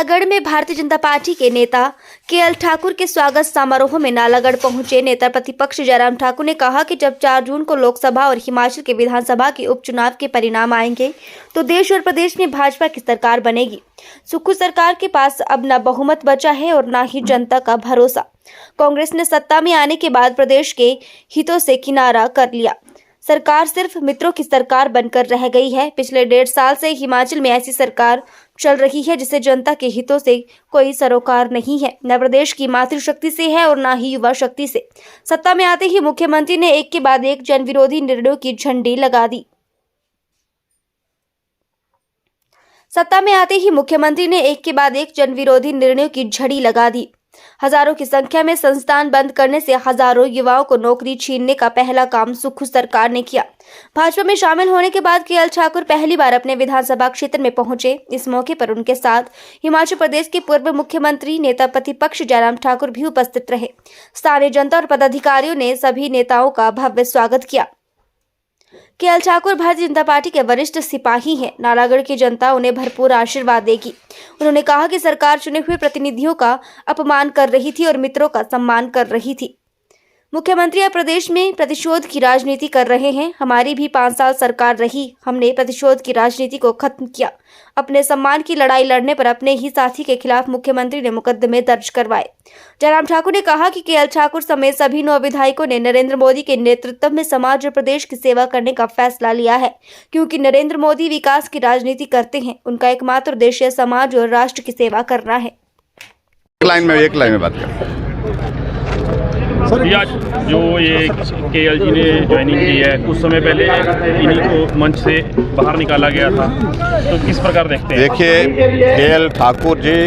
नालागढ़ में भारतीय जनता पार्टी के नेता केएल ठाकुर के स्वागत समारोह में नालागढ़ पहुंचे नेता प्रतिपक्ष जयराम ठाकुर ने कहा कि जब 4 जून को लोकसभा और हिमाचल के विधानसभा के उपचुनाव के परिणाम आएंगे तो देश और प्रदेश में भाजपा की सरकार बनेगी। सुक्खू सरकार के पास अब न बहुमत बचा है और न ही जनता का भरोसा। कांग्रेस ने सत्ता में आने के बाद प्रदेश के हितों से किनारा कर लिया। सरकार सिर्फ मित्रों की सरकार बनकर रह गई है। पिछले 1.5 साल से हिमाचल में ऐसी सरकार चल रही है जिसे जनता के हितों से कोई सरोकार नहीं है, न प्रदेश की मातृशक्ति से है और न ही युवा शक्ति से। सत्ता में आते ही मुख्यमंत्री ने एक के बाद एक जन विरोधी निर्णयों की झंडी लगा दी। सत्ता में आते ही मुख्यमंत्री ने एक के बाद एक जन विरोधी निर्णयों की झड़ी लगा दी। हजारों की संख्या में संस्थान बंद करने से हजारों युवाओं को नौकरी छीनने का पहला काम सुक्खू सरकार ने किया। भाजपा में शामिल होने के बाद केएल ठाकुर पहली बार अपने विधानसभा क्षेत्र में पहुंचे। इस मौके पर उनके साथ हिमाचल प्रदेश के पूर्व मुख्यमंत्री नेता प्रतिपक्ष जयराम ठाकुर भी उपस्थित रहे। स्थानीय जनता और पदाधिकारियों ने सभी नेताओं का भव्य स्वागत किया। केएल ठाकुर भारतीय जनता पार्टी के वरिष्ठ सिपाही हैं। नालागढ़ की जनता उन्हें भरपूर आशीर्वाद देगी। उन्होंने कहा कि सरकार चुने हुए प्रतिनिधियों का अपमान कर रही थी और मित्रों का सम्मान कर रही थी। मुख्यमंत्री अब प्रदेश में प्रतिशोध की राजनीति कर रहे हैं। हमारी भी 5 साल सरकार रही, हमने प्रतिशोध की राजनीति को खत्म किया। अपने सम्मान की लड़ाई लड़ने पर अपने ही साथी के खिलाफ मुख्यमंत्री ने मुकदमे दर्ज करवाए। जयराम ठाकुर ने कहा कि केएल ठाकुर समेत सभी 9 विधायकों ने नरेंद्र मोदी के नेतृत्व में समाज और प्रदेश की सेवा करने का फैसला लिया है, क्योंकि नरेंद्र मोदी विकास की राजनीति करते हैं। उनका एकमात्र उद्देश्य समाज और राष्ट्र की सेवा करना है। एक लाइन में बात करें। आज जो ये केएल जी ने ज्वाइनिंग की है, कुछ समय पहले इन्हीं को मंच से बाहर निकाला गया था, तो किस प्रकार देखते हैं? देखिए, केएल ठाकुर जी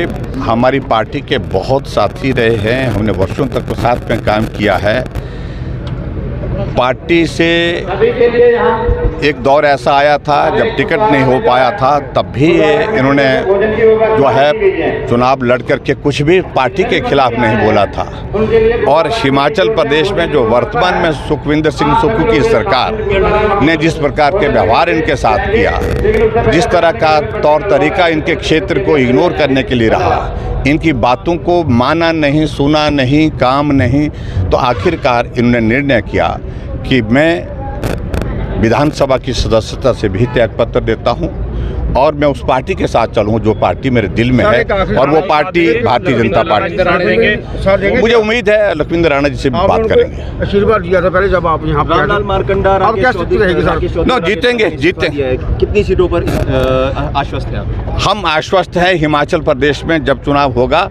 हमारी पार्टी के बहुत साथी रहे हैं। हमने वर्षों तक तो साथ में काम किया है। पार्टी से एक दौर ऐसा आया था जब टिकट नहीं हो पाया था, तब भी इन्होंने जो है चुनाव लड़ करके कुछ भी पार्टी के खिलाफ नहीं बोला था। और हिमाचल प्रदेश में जो वर्तमान में सुखविंदर सिंह सुक्खू की सरकार ने जिस प्रकार के व्यवहार इनके साथ किया, जिस तरह का तौर तरीका इनके क्षेत्र को इग्नोर करने के लिए रहा, इनकी बातों को माना नहीं, सुना नहीं, काम नहीं, तो आखिरकार इन्होंने निर्णय किया कि मैं विधानसभा की सदस्यता से भी त्यागपत्र देता हूं और मैं उस पार्टी के साथ चलूं जो पार्टी मेरे दिल में है, और वो पार्टी भारतीय जनता पार्टी। मुझे उम्मीद है लखविंदर राणा जी से भी बात करेंगे। आशीर्वाद दिया था पहले जब आप यहाँ जीतेंगे। कितनी सीटों पर आश्वस्त हैं आप? हम आश्वस्त हैं। हिमाचल प्रदेश में जब चुनाव होगा,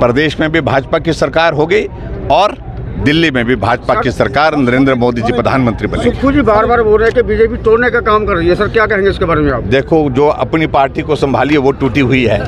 प्रदेश में भी भाजपा की सरकार होगी और दिल्ली में भी भाजपा की सरकार, नरेंद्र मोदी जी प्रधानमंत्री बनेंगे। सुक्खू जी बार-बार बोल रहे हैं कि बीजेपी तोड़ने का काम कर रही है, सर क्या कहेंगे इसके बारे में आप? देखो, जो अपनी पार्टी को संभाली है वो टूटी हुई है।